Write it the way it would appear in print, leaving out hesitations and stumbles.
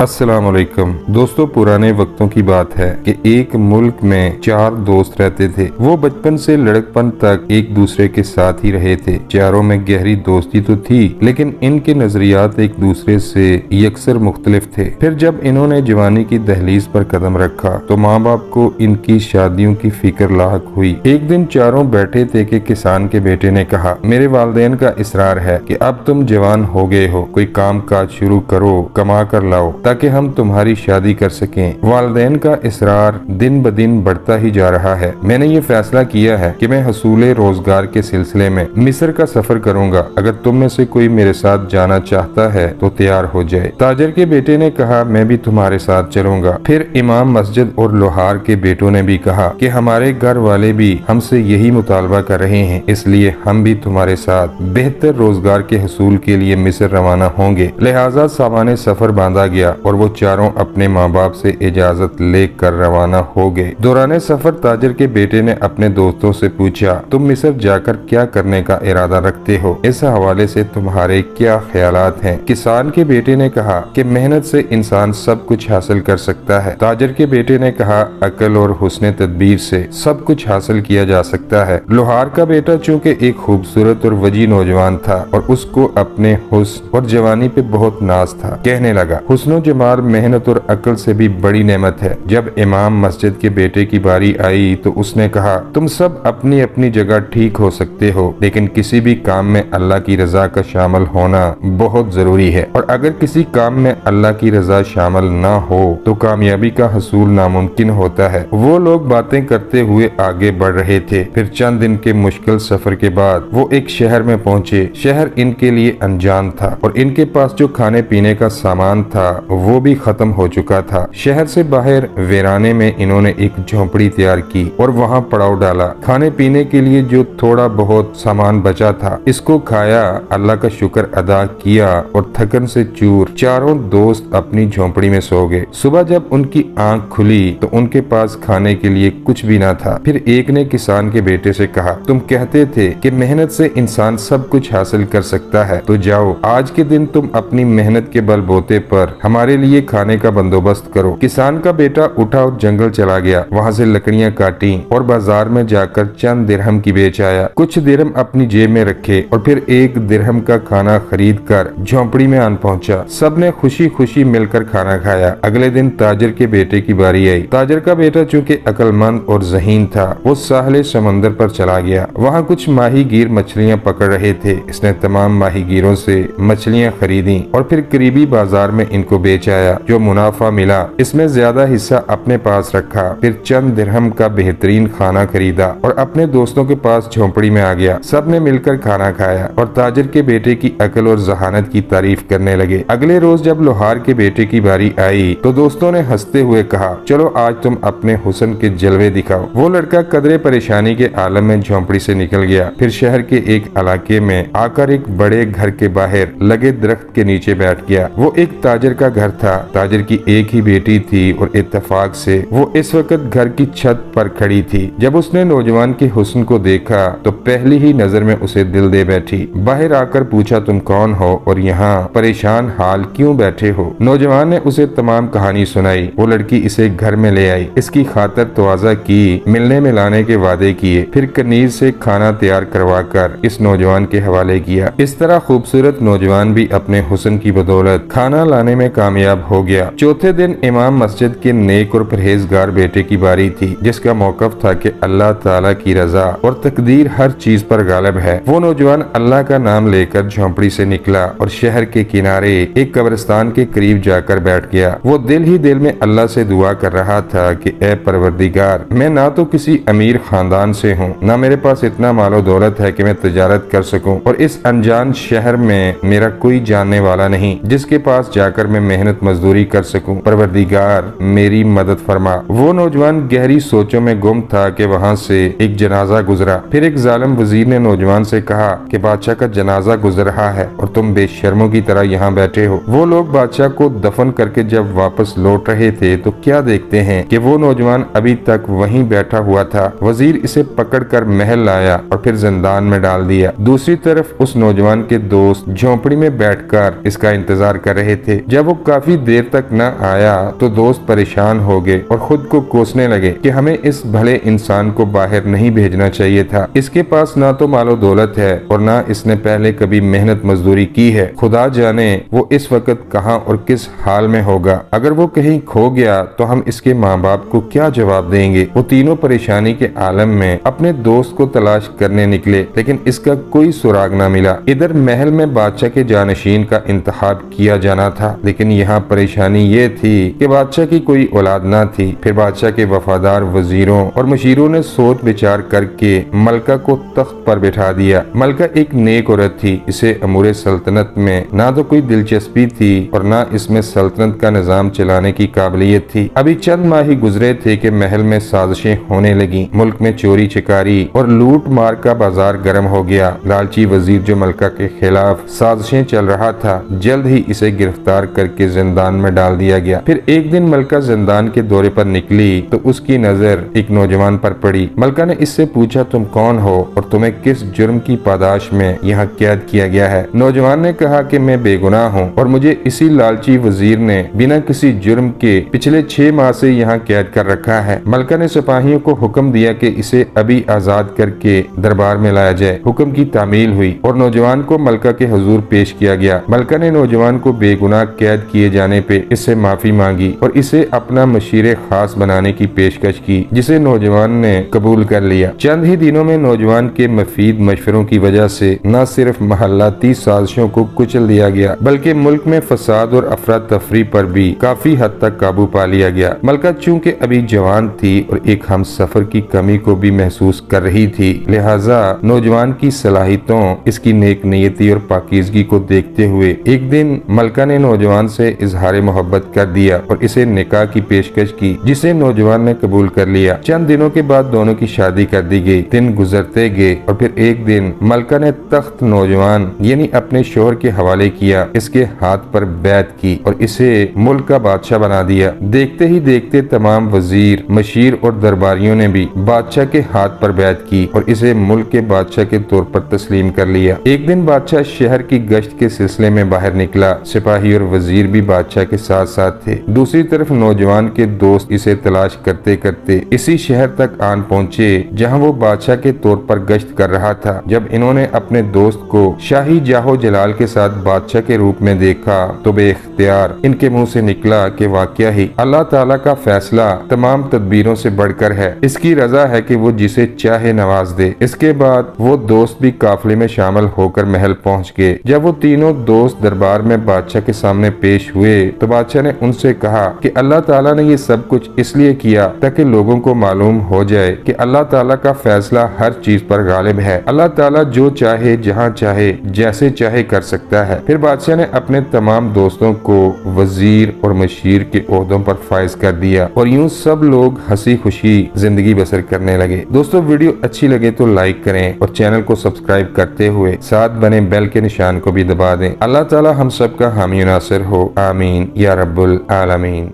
अस्सलाम वालेकुम दोस्तों, पुराने वक्तों की बात है कि एक मुल्क में 4 दोस्त रहते थे। वो बचपन से लड़कपन तक एक दूसरे के साथ ही रहे थे। चारों में गहरी दोस्ती तो थी, लेकिन इनके नजरियात एक दूसरे से यकसर मुख्तलिफ थे। फिर जब इन्होंने जवानी की दहलीज पर कदम रखा तो माँ बाप को इनकी शादियों की फिक्र लाहक हुई। एक दिन चारों बैठे थे कि किसान के बेटे ने कहा, मेरे वालिदैन का इसरार है कि अब तुम जवान हो गए हो, कोई काम काज शुरू करो, कमा कर लाओ ताकि हम तुम्हारी शादी कर सकें। वालिदैन का इसरार दिन ब दिन बढ़ता ही जा रहा है। मैंने ये फैसला किया है कि मैं हसूले रोजगार के सिलसिले में मिस्र का सफर करूंगा। अगर तुम में से कोई मेरे साथ जाना चाहता है तो तैयार हो जाए। ताजर के बेटे ने कहा, मैं भी तुम्हारे साथ चलूंगा। फिर इमाम मस्जिद और लोहार के बेटों ने भी कहा कि हमारे घर वाले भी हमसे यही मुतालबा कर रहे हैं, इसलिए हम भी तुम्हारे साथ बेहतर रोजगार के हसूल के लिए मिस्र रवाना होंगे। लिहाजा सामाने सफर बांधा गया और वो चारों अपने माँ बाप से इजाजत लेकर रवाना हो गए। दौरान सफर ताजर के बेटे ने अपने दोस्तों से पूछा, तुम मिस्र जाकर क्या करने का इरादा रखते हो? इस हवाले से तुम्हारे क्या ख्यालात हैं? किसान के बेटे ने कहा कि मेहनत से इंसान सब कुछ हासिल कर सकता है। ताजर के बेटे ने कहा, अकल और हुस्न तदबीर से सब कुछ हासिल किया जा सकता है। लोहार का बेटा चूँकि एक खूबसूरत और वजी नौजवान था और उसको अपने हुस्न और जवानी पे बहुत नाज था, कहने लगा, हुस्न जमाल मेहनत और अकल से भी बड़ी नेमत है। जब इमाम मस्जिद के बेटे की बारी आई तो उसने कहा, तुम सब अपनी अपनी जगह ठीक हो सकते हो, लेकिन किसी भी काम में अल्लाह की रजा का शामिल होना बहुत जरूरी है, और अगर किसी काम में अल्लाह की रजा शामिल ना हो तो कामयाबी का हसूल नामुमकिन होता है। वो लोग बातें करते हुए आगे बढ़ रहे थे। फिर चंद दिन के मुश्किल सफर के बाद वो एक शहर में पहुंचे। शहर इनके लिए अनजान था और इनके पास जो खाने पीने का सामान था वो भी खत्म हो चुका था। शहर से बाहर वीराने में इन्होंने एक झोंपड़ी तैयार की और वहाँ पड़ाव डाला। खाने पीने के लिए जो थोड़ा बहुत सामान बचा था, इसको खाया, अल्लाह का शुक्र अदा किया और थकन से चूर चारों दोस्त अपनी झोंपड़ी में सो गए। सुबह जब उनकी आंख खुली तो उनके पास खाने के लिए कुछ भी ना था। फिर एक ने किसान के बेटे से कहा, तुम कहते थे कि मेहनत से इंसान सब कुछ हासिल कर सकता है, तो जाओ आज के दिन तुम अपनी मेहनत के बलबूते पर हमारे लिए खाने का बंदोबस्त करो। किसान का बेटा उठा और जंगल चला गया। वहाँ से लकड़ियाँ काटी और बाजार में जाकर चंद दिरहम की बेच आया। कुछ दिरहम अपनी जेब में रखे और फिर 1 दिरहम का खाना खरीद कर झोंपड़ी में आन पहुँचा। सबने खुशी खुशी मिलकर खाना खाया। अगले दिन ताजर के बेटे की बारी आई। ताजर का बेटा चूँकि अक्लमंद और ज़हीन था, वो साहले समंदर पर चला गया। वहाँ कुछ माहीगीर मछलियाँ पकड़ रहे थे। इसने तमाम माहीगीरों से मछलियाँ खरीदी और फिर करीबी बाजार में इनको बेच आया। जो मुनाफा मिला इसमें ज्यादा हिस्सा अपने पास रखा। फिर चंद दिरहम का बेहतरीन खाना खरीदा और अपने दोस्तों के पास झोंपड़ी में आ गया। सब ने मिलकर खाना खाया और ताजर के बेटे की अकल और जहानत की तारीफ करने लगे। अगले रोज जब लोहार के बेटे की बारी आई तो दोस्तों ने हंसते हुए कहा, चलो आज तुम अपने हुस्न के जलवे दिखाओ। वो लड़का कदरे परेशानी के आलम में झोंपड़ी से निकल गया। फिर शहर के एक इलाके में आकर एक बड़े घर के बाहर लगे दरख्त के नीचे बैठ गया। वो एक ताजर का घर था। ताजर की एक ही बेटी थी और इत्तेफाक से वो इस वक्त घर की छत पर खड़ी थी। जब उसने नौजवान के हुस्न को देखा तो पहली ही नजर में उसे दिल दे बैठी। बाहर आकर पूछा, तुम कौन हो और यहाँ परेशान हाल क्यों बैठे हो? नौजवान ने उसे तमाम कहानी सुनाई। वो लड़की इसे घर में ले आई, इसकी खातर तवाज़ा की, मिलने में लाने के वादे किए, फिर कनीज से खाना तैयार करवा कर इस नौजवान के हवाले किया। इस तरह खूबसूरत नौजवान भी अपने हुस्न की बदौलत खाना लाने में कामयाब हो गया। चौथे दिन इमाम मस्जिद के नेक और परहेजगार बेटे की बारी थी, जिसका मौकफ था कि अल्लाह ताला की रजा और तकदीर हर चीज पर गालिब है। वो नौजवान अल्लाह का नाम लेकर झोंपड़ी से निकला और शहर के किनारे एक कब्रिस्तान के करीब जाकर बैठ गया। वो दिल ही दिल में अल्लाह से दुआ कर रहा था कि ए परवरदिगार, मैं ना तो किसी अमीर खानदान से हूँ, ना मेरे पास इतना मालो दौलत है कि मैं तिजारत कर सकूं, और इस अनजान शहर में मेरा कोई जानने वाला नहीं जिसके पास जाकर मैं मेहनत मजदूरी कर सकूं। परवरदिगार मेरी मदद फरमा। वो नौजवान गहरी सोचों में गुम था कि वहाँ से एक जनाजा गुजरा। फिर एक जालिम वजीर ने नौजवान से कहा कि बादशाह का जनाजा गुजर रहा है और तुम बेशर्मों की तरह यहाँ बैठे हो। वो लोग बादशाह को दफन करके जब वापस लौट रहे थे तो क्या देखते हैं कि वो नौजवान अभी तक वहीं बैठा हुआ था। वजीर इसे पकड़कर महल लाया और फिर जिंदान में डाल दिया। दूसरी तरफ उस नौजवान के दोस्त झोंपड़ी में बैठकर इसका इंतजार कर रहे थे। जब वो काफी देर तक न आया तो दोस्त परेशान हो गए और खुद को कोसने लगे कि हमें इस भले इंसान को बाहर नहीं भेजना चाहिए था। इसके पास ना तो मालो दौलत है और ना इसने पहले कभी मेहनत मजदूरी की है। खुदा जाने वो इस वक्त कहाँ और किस हाल में होगा। अगर वो कहीं खो गया तो हम इसके माँ बाप को क्या जवाब देंगे। वो तीनों परेशानी के आलम में अपने दोस्त को तलाश करने निकले, लेकिन इसका कोई सुराग न मिला। इधर महल में बादशाह के जानशीन का इंतखाब किया जाना था, लेकिन यहाँ परेशानी ये थी कि बादशाह की कोई औलाद न थी। फिर बादशाह के वफादार वजीरों और मशीरों ने सोच विचार करके मलका को तख्त पर बैठा दिया। मलका एक नेक औरत थी। इसे अमूरे सल्तनत में ना तो कोई दिलचस्पी थी और ना इसमें सल्तनत का निजाम चलाने की काबिलियत थी। अभी चंद माह ही गुजरे थे कि महल में साजिशें होने लगी। मुल्क में चोरी चिकारी और लूट मार का बाजार गर्म हो गया। लालची वजीर जो मलका के खिलाफ साजिशें चल रहा था, जल्द ही इसे गिरफ्तार करके जिंदान में डाल दिया गया। फिर एक दिन मलका जिंदान के दौरे पर निकली तो उसकी नजर एक नौजवान पर पड़ी। मलका ने इससे पूछा, तुम कौन हो और तुम्हें किस जुर्म की पादाश में यहाँ कैद किया गया है। नौजवान ने कहा कि मैं बेगुनाह हूँ और मुझे इसी लालची वजीर ने बिना किसी जुर्म के पिछले 6 माह से यहाँ कैद कर रखा है। मलका ने सिपाहियों को हुक्म दिया कि इसे अभी आजाद करके दरबार में लाया जाए। हुक्म की तामील हुई और नौजवान को मलका के हुजूर पेश किया गया। मलका ने नौजवान को बेगुनाह कैद किए जाने पे इससे माफी मांगी और इसे अपना मशीरे खास बनाने की पेशकश की, जिसे नौजवान ने कबूल कर लिया। चंद ही दिनों में नौजवान के मफीद मशवरों की वजह से न सिर्फ महल्लाती साजिशों को कुचल दिया गया, बल्कि मुल्क में फसाद और अफरा तफरी पर भी काफी हद तक काबू पा लिया गया। मलका चूंकि अभी जवान थी और एक हम सफर की कमी को भी महसूस कर रही थी, लिहाजा नौजवान की सलाहियतों, इसकी नेक नियति और पाकीज़गी को देखते हुए एक दिन मलका ने नौजवान से इजहार मोहब्बत कर दिया और इसे निकाह की पेशकश की, जिसे नौजवान ने कबूल कर लिया। चंद दिनों के बाद दोनों की शादी कर दी गई। दिन गुजरते गए और फिर एक दिन मलका ने तख्त नौजवान यानी अपने शोहर के हवाले किया, इसके हाथ पर बैत की और इसे मुल्क का बादशाह बना दिया। देखते ही देखते तमाम वजीर, मशीर और दरबारियों ने भी बादशाह के हाथ पर बैत की और इसे मुल्क के बादशाह के तौर पर तस्लीम कर लिया। एक दिन बादशाह शहर की गश्त के सिलसिले में बाहर निकला। सिपाही और वजीर भी बादशाह के साथ साथ थे। दूसरी तरफ नौजवान के दोस्त इसे तलाश करते करते इसी शहर तक आन पहुँचे जहाँ वो बादशाह के तौर पर गश्त कर रहा था। जब इन्होंने अपने दोस्त को शाही जाहो जलाल के साथ बादशाह के रूप में देखा तो बेख्तियार इनके मुंह से निकला कि वाकया ही अल्लाह ताला का फैसला तमाम तदबीरों से बढ़कर है। इसकी रजा है कि वो जिसे चाहे नवाज दे। इसके बाद वो दोस्त भी काफिले में शामिल होकर महल पहुंच गए। जब वो तीनों दोस्त दरबार में बादशाह के सामने पेश हुए तो बादशाह ने उनसे कहा कि अल्लाह ताला ने ये सब कुछ इसलिए किया ताकि लोगों को मालूम हो जाए कि अल्लाह ताला का फैसला हर चीज पर गालिब है। अल्लाह ताला जो चाहे, जहाँ चाहे, जैसे चाहे कर सकता है। फिर बादशाह ने अपने तमाम दोस्तों को वजीर और मशीर के ओहदों पर फाइज कर दिया और यूं सब लोग हंसी खुशी जिंदगी बसर करने लगे। दोस्तों, वीडियो अच्छी लगे तो लाइक करें और चैनल को सब्सक्राइब करते हुए साथ बने बेल के निशान को भी दबा दें। अल्लाह ताला हम सब का हामी नासिर हो। आमीन या रब्बुल आलमीन।